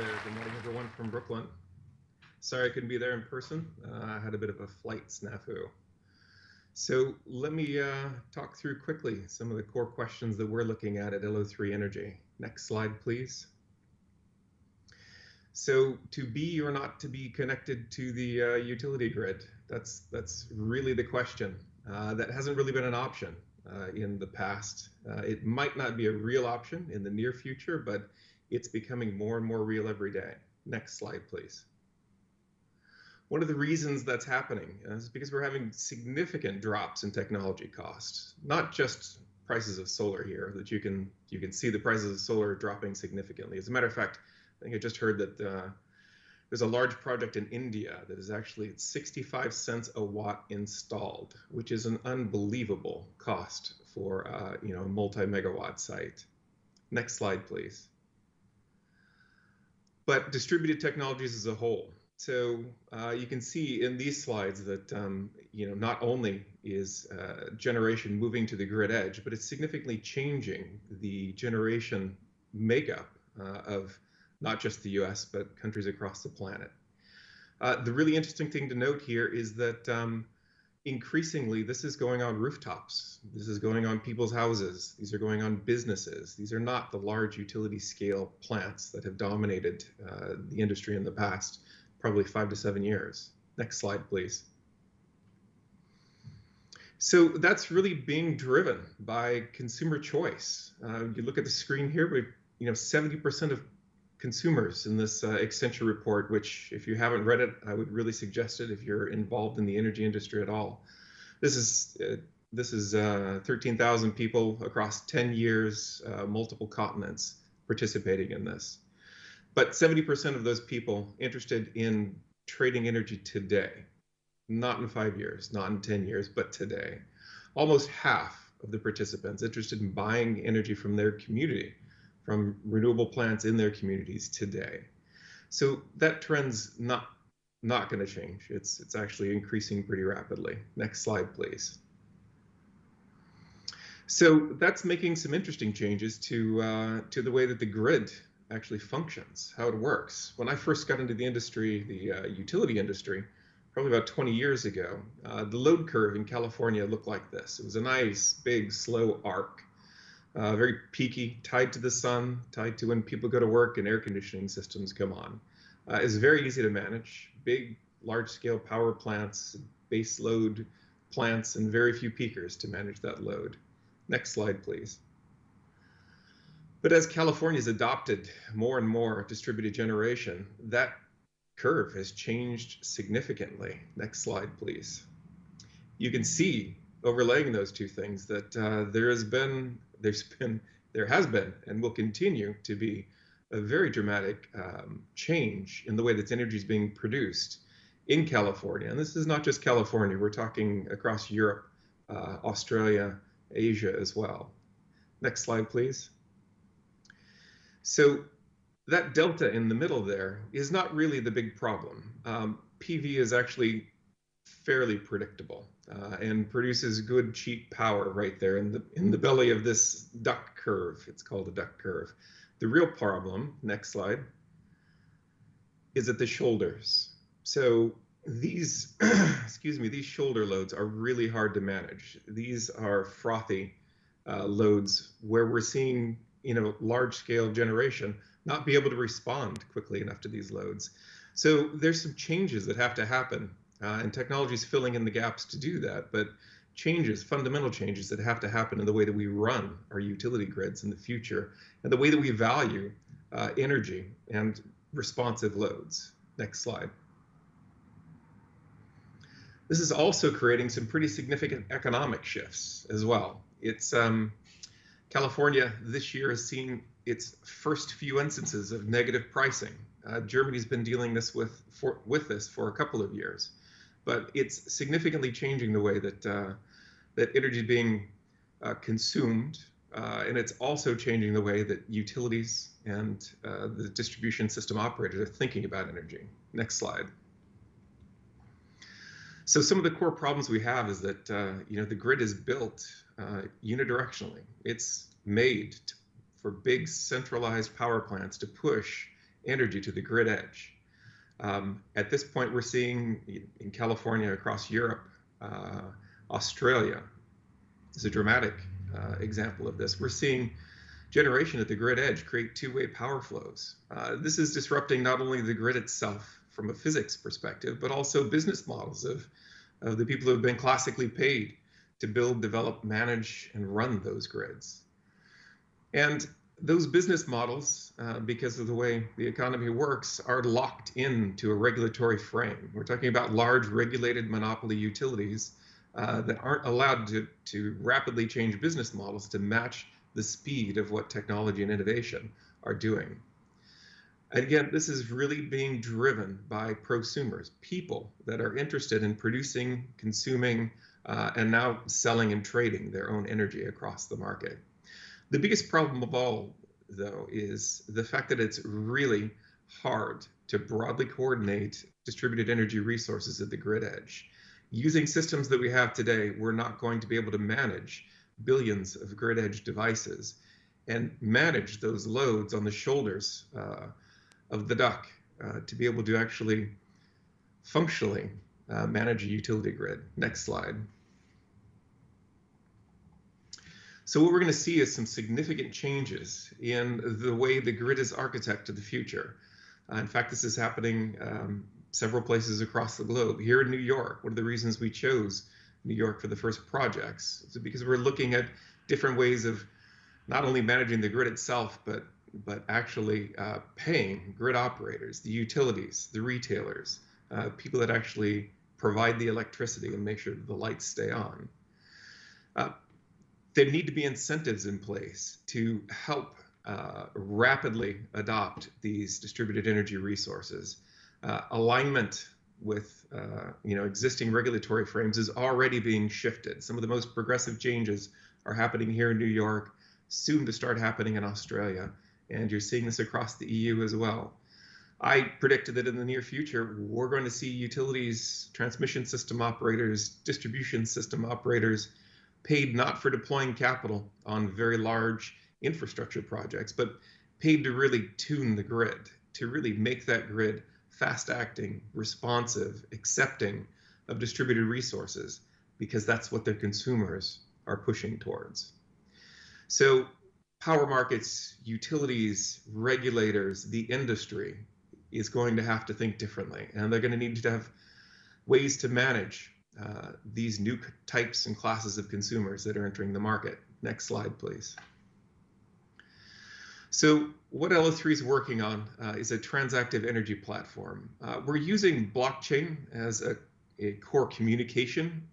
there. Good morning, everyone from Brooklyn. Sorry I couldn't be there in person. I had a bit of a flight snafu. So let me talk through quickly some of the core questions that we're looking at LO3 Energy. Next slide, please. So to be or not to be connected to the utility grid, that's really the question. That hasn't really been an option in the past. It might not be a real option in the near future, but it's becoming more and more real every day. Next slide, please. One of the reasons that's happening is because we're having significant drops in technology costs, not just prices of solar here, that you can see the prices of solar dropping significantly. As a matter of fact, I think I just heard that there's a large project in India that is actually at 65 cents a watt installed, which is an unbelievable cost for a multi-megawatt site. Next slide, please. But distributed technologies as a whole. So you can see in these slides that not only is generation moving to the grid edge, but it's significantly changing the generation makeup of not just the US, but countries across the planet. The really interesting thing to note here is that increasingly this is going on rooftops. This is going on people's houses. These are going on businesses. These are not the large utility scale plants that have dominated the industry in the past, probably 5 to 7 years. Next slide, please. So that's really being driven by consumer choice. You look at the screen here, we've 70% of consumers in this Accenture report, which if you haven't read it, I would really suggest it if you're involved in the energy industry at all. This is 13,000 people across 10 years, multiple continents participating in this. But 70% of those people interested in trading energy today, not in 5 years, not in 10 years, but today. Almost half of the participants interested in buying energy from their community, from renewable plants in their communities today. So that trend's not going to change. It's actually increasing pretty rapidly. Next slide, please. So that's making some interesting changes to the way that the grid actually functions, how it works. When I first got into the industry, the utility industry, probably about 20 years ago, the load curve in California looked like this. It was a nice, big, slow arc. Very peaky, tied to the sun, tied to when people go to work and air conditioning systems come on. It's very easy to manage. Big, large-scale power plants, base load plants, and very few peakers to manage that load. Next slide, please. But as California's adopted more and more distributed generation, that curve has changed significantly. Next slide, please. You can see overlaying those two things that there has been and will continue to be a very dramatic change in the way that energy is being produced in California. And this is not just California, we're talking across Europe, Australia, Asia as well. Next slide, please. So that delta in the middle there is not really the big problem. PV is actually fairly predictable and produces good, cheap power right there in the belly of this duck curve. It's called a duck curve. The real problem, next slide, is at the shoulders. So these, these shoulder loads are really hard to manage. These are frothy loads where we're seeing large-scale generation not be able to respond quickly enough to these loads. So there's some changes that have to happen, and technology is filling in the gaps to do that, but fundamental changes that have to happen in the way that we run our utility grids in the future, and the way that we value energy and responsive loads. Next slide. This is also creating some pretty significant economic shifts as well. It's California this year has seen its first few instances of negative pricing. Germany's been dealing with this for a couple of years, but it's significantly changing the way that that energy is being consumed, and it's also changing the way that utilities and the distribution system operators are thinking about energy. Next slide. So some of the core problems we have is that the grid is built unidirectionally. It's made for big centralized power plants to push energy to the grid edge. At this point, we're seeing in California, across Europe, Australia is a dramatic example of this. We're seeing generation at the grid edge create two-way power flows. This is disrupting not only the grid itself from a physics perspective, but also business models of the people who have been classically paid to build, develop, manage, and run those grids. And those business models, because of the way the economy works, are locked into a regulatory frame. We're talking about large regulated monopoly utilities that aren't allowed to rapidly change business models to match the speed of what technology and innovation are doing. And again, this is really being driven by prosumers, people that are interested in producing, consuming, and now selling and trading their own energy across the market. The biggest problem of all, though, is the fact that it's really hard to broadly coordinate distributed energy resources at the grid edge. Using systems that we have today, we're not going to be able to manage billions of grid edge devices and manage those loads on the shoulders of the duck to be able to actually functionally manage a utility grid. Next slide. So what we're going to see is some significant changes in the way the grid is architected to the future. In fact, this is happening several places across the globe. Here in New York, one of the reasons we chose New York for the first projects is because we're looking at different ways of not only managing the grid itself, but actually paying grid operators, the utilities, the retailers, people that actually provide the electricity and make sure that the lights stay on. There need to be incentives in place to help rapidly adopt these distributed energy resources. Alignment with existing regulatory frames is already being shifted. Some of the most progressive changes are happening here in New York, soon to start happening in Australia, and you're seeing this across the EU as well. I predicted that in the near future, we're going to see utilities, transmission system operators, distribution system operators paid not for deploying capital on very large infrastructure projects, but paid to really tune the grid, to really make that grid fast-acting, responsive, accepting of distributed resources, because that's what their consumers are pushing towards. So power markets, utilities, regulators, the industry is going to have to think differently, and they're going to need to have ways to manage these new types and classes of consumers that are entering the market. Next slide, please. So what LO3 is working on is a transactive energy platform. We're using blockchain as a core communication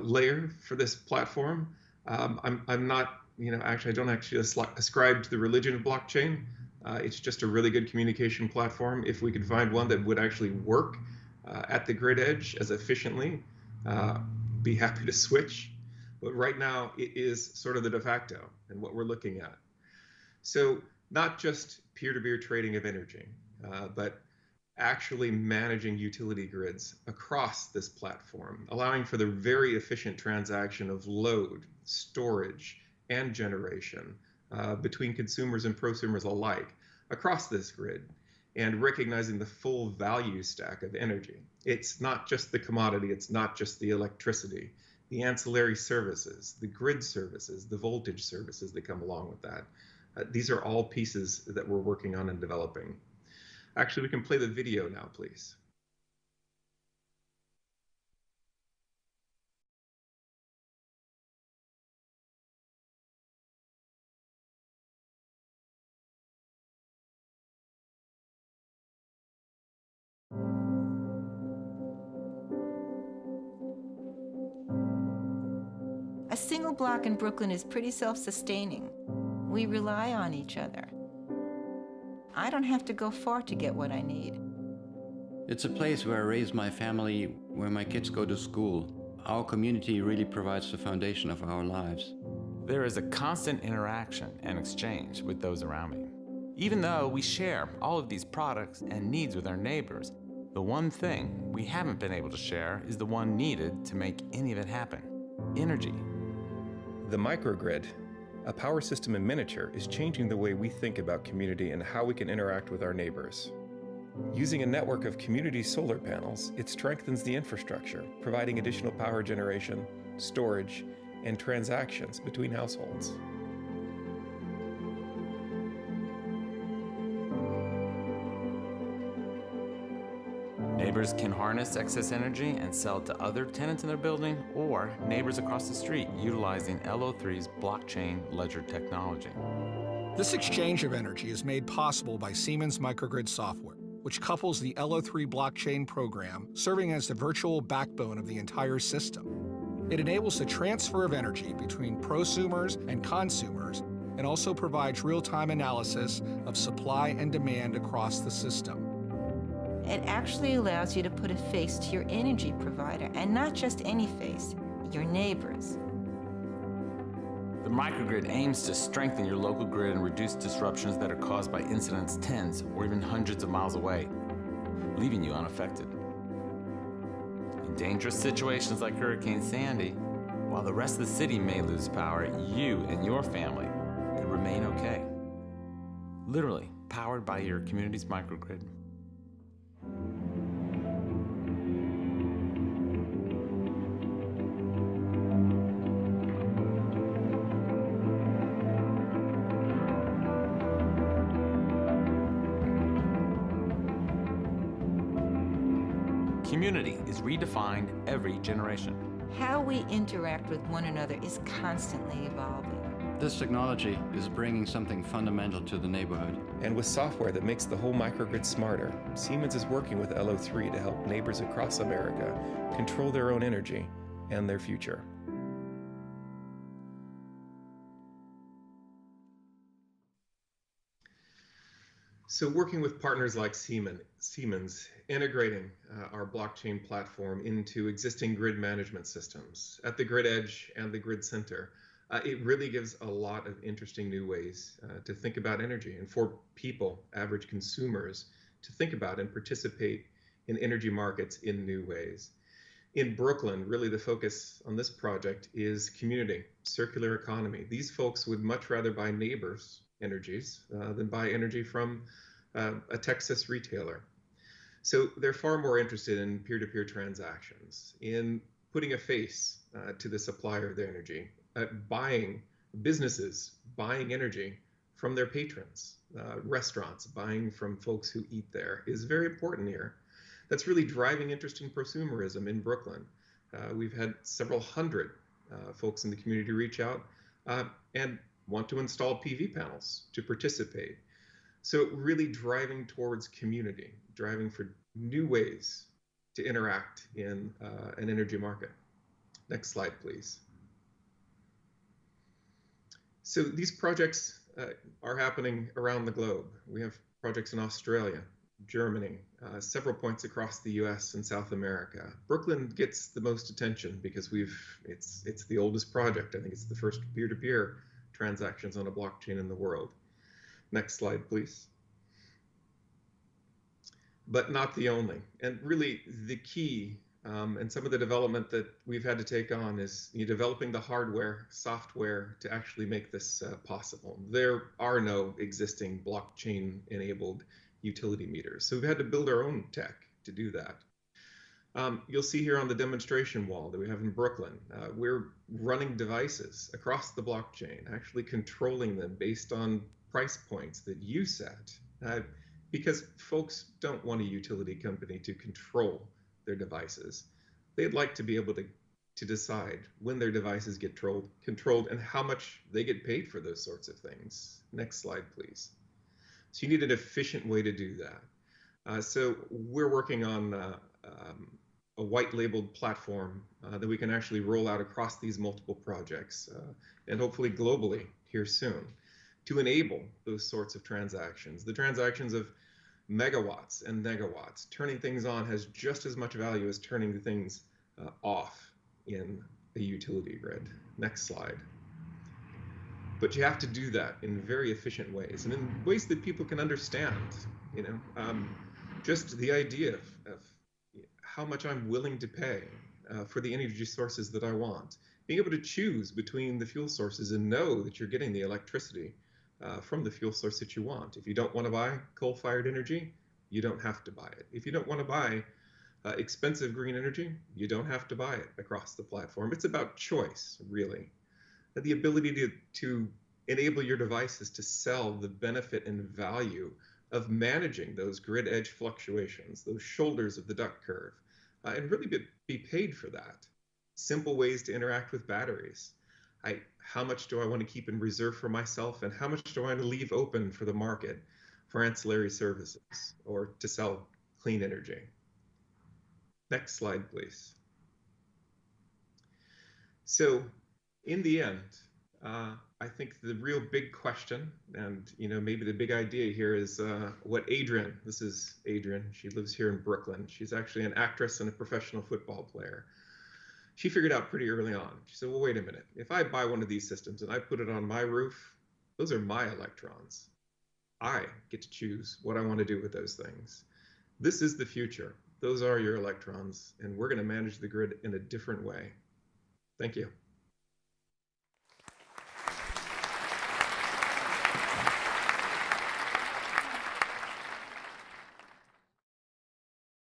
layer for this platform. I'm not, actually, I don't actually ascribe to the religion of blockchain. It's just a really good communication platform. If we could find one that would actually work at the grid edge as efficiently, be happy to switch. But right now, it is sort of the de facto and what we're looking at. So not just peer-to-peer trading of energy, but actually managing utility grids across this platform, allowing for the very efficient transaction of load, storage, and generation between consumers and prosumers alike across this grid, and recognizing the full value stack of energy. It's not just the commodity, it's not just the electricity, the ancillary services, the grid services, the voltage services that come along with that. These are all pieces that we're working on and developing. Actually, we can play the video now, please. A single block in Brooklyn is pretty self-sustaining. We rely on each other. I don't have to go far to get what I need. It's a place where I raise my family, where my kids go to school. Our community really provides the foundation of our lives. There is a constant interaction and exchange with those around me. Even though we share all of these products and needs with our neighbors, the one thing we haven't been able to share is the one needed to make any of it happen: energy. The microgrid A power system in miniature is changing the way we think about community and how we can interact with our neighbors. Using a network of community solar panels, it strengthens the infrastructure, providing additional power generation, storage, and transactions between households. Neighbors can harness excess energy and sell it to other tenants in their building or neighbors across the street utilizing LO3's blockchain ledger technology. This exchange of energy is made possible by Siemens microgrid software, which couples the LO3 blockchain program, serving as the virtual backbone of the entire system. It enables the transfer of energy between prosumers and consumers and also provides real-time analysis of supply and demand across the system. It actually allows you to put a face to your energy provider, and not just any face, your neighbors. The microgrid aims to strengthen your local grid and reduce disruptions that are caused by incidents tens or even hundreds of miles away, leaving you unaffected. In dangerous situations like Hurricane Sandy, while the rest of the city may lose power, you and your family could remain okay. Literally powered by your community's microgrid. Community is redefined every generation. How we interact with one another is constantly evolving. This technology is bringing something fundamental to the neighborhood. And with software that makes the whole microgrid smarter, Siemens is working with LO3 to help neighbors across America control their own energy and their future. So working with partners like Siemens, integrating our blockchain platform into existing grid management systems at the grid edge and the grid center, it really gives a lot of interesting new ways to think about energy, and for people, average consumers, to think about and participate in energy markets in new ways. In Brooklyn, really the focus on this project is community, circular economy. These folks would much rather buy neighbors' energies than buy energy from a Texas retailer. So they're far more interested in peer-to-peer transactions, in putting a face to the supplier of their energy, businesses buying energy from their patrons, restaurants buying from folks who eat there is very important here. That's really driving interest in prosumerism in Brooklyn. We've had several hundred folks in the community reach out and want to install PV panels to participate. So really driving towards community, driving for new ways to interact in an energy market. Next slide, please. So these projects are happening around the globe. We have projects in Australia, Germany, several points across the US and South America. Brooklyn gets the most attention because it's the oldest project. I think it's the first peer-to-peer transactions on a blockchain in the world. Next slide, please. But not the only. And really the key and some of the development that we've had to take on is developing the hardware, software to actually make this possible. There are no existing blockchain-enabled utility meters. So we've had to build our own tech to do that. You'll see here on the demonstration wall that we have in Brooklyn, we're running devices across the blockchain, actually controlling them based on price points that you set, because folks don't want a utility company to control their devices. They'd like to be able to decide when their devices get controlled and how much they get paid for those sorts of things. Next slide, please. So you need an efficient way to do that. So we're working on a white labeled platform that we can actually roll out across these multiple projects and hopefully globally here soon to enable those sorts of transactions. The transactions of megawatts and negawatts. Turning things on has just as much value as turning the things off in a utility grid. Next slide. But you have to do that in very efficient ways and in ways that people can understand. Just the idea of how much I'm willing to pay for the energy sources that I want being able to choose between the fuel sources and know that you're getting the electricity from the fuel source that you want. If you don't want to buy coal-fired energy, you don't have to buy it. If you don't want to buy expensive green energy, you don't have to buy it across the platform. It's about choice, really. The ability to enable your devices to sell the benefit and value of managing those grid edge fluctuations, those shoulders of the duck curve, and really be paid for that. Simple ways to interact with batteries. How much do I want to keep in reserve for myself, and how much do I want to leave open for the market for ancillary services or to sell clean energy? Next slide, please. So in the end, I think the real big question, and maybe the big idea here is what Adrian, this is Adrian, she lives here in Brooklyn. She's actually an actress and a professional football player. She figured out pretty early on. She said, well, wait a minute. If I buy one of these systems and I put it on my roof, those are my electrons. I get to choose what I want to do with those things. This is the future. Those are your electrons, and we're going to manage the grid in a different way. Thank you.